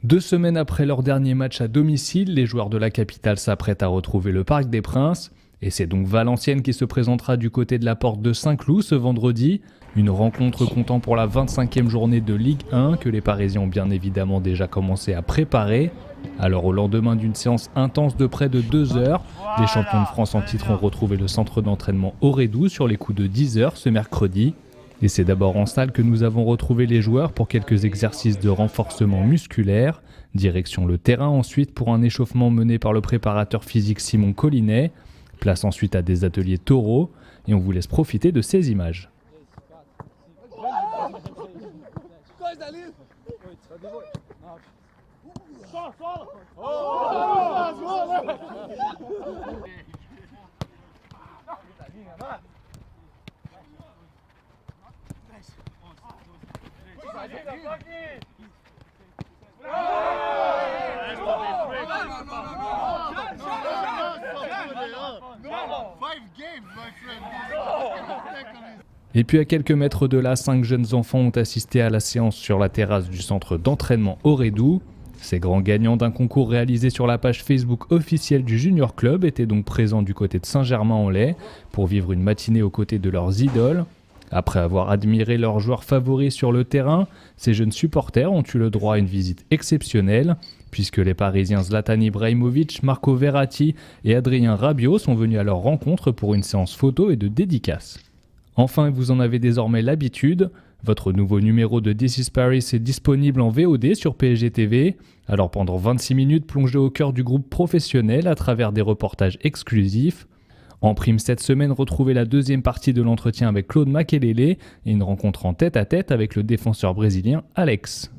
2 semaines après leur dernier match à domicile, les joueurs de la capitale s'apprêtent à retrouver le Parc des Princes. Et c'est donc Valenciennes qui se présentera du côté de la porte de Saint-Cloud ce vendredi. Une rencontre comptant pour la 25e journée de Ligue 1 que les Parisiens ont bien évidemment déjà commencé à préparer. Alors au lendemain d'une séance intense de près de 2 heures, les champions de France en titre ont retrouvé le centre d'entraînement Aurédou sur les coups de 10 heures ce mercredi. Et c'est d'abord en salle que nous avons retrouvé les joueurs pour quelques exercices de renforcement musculaire. Direction le terrain ensuite pour un échauffement mené par le préparateur physique Simon Collinet. Place ensuite à des ateliers taureaux et on vous laisse profiter de ces images. Et puis à quelques mètres de là, 5 jeunes enfants ont assisté à la séance sur la terrasse du centre d'entraînement Aurédou. Ces grands gagnants d'un concours réalisé sur la page Facebook officielle du Junior Club étaient donc présents du côté de Saint-Germain-en-Laye pour vivre une matinée aux côtés de leurs idoles. Après avoir admiré leurs joueurs favoris sur le terrain, ces jeunes supporters ont eu le droit à une visite exceptionnelle, puisque les Parisiens Zlatan Ibrahimovic, Marco Verratti et Adrien Rabiot sont venus à leur rencontre pour une séance photo et de dédicace. Enfin, vous en avez désormais l'habitude, votre nouveau numéro de This is Paris est disponible en VOD sur PSG TV. Alors pendant 26 minutes, plongez au cœur du groupe professionnel à travers des reportages exclusifs. En prime cette semaine, retrouvez la deuxième partie de l'entretien avec Claude Makelele et une rencontre en tête-à-tête avec le défenseur brésilien Alex.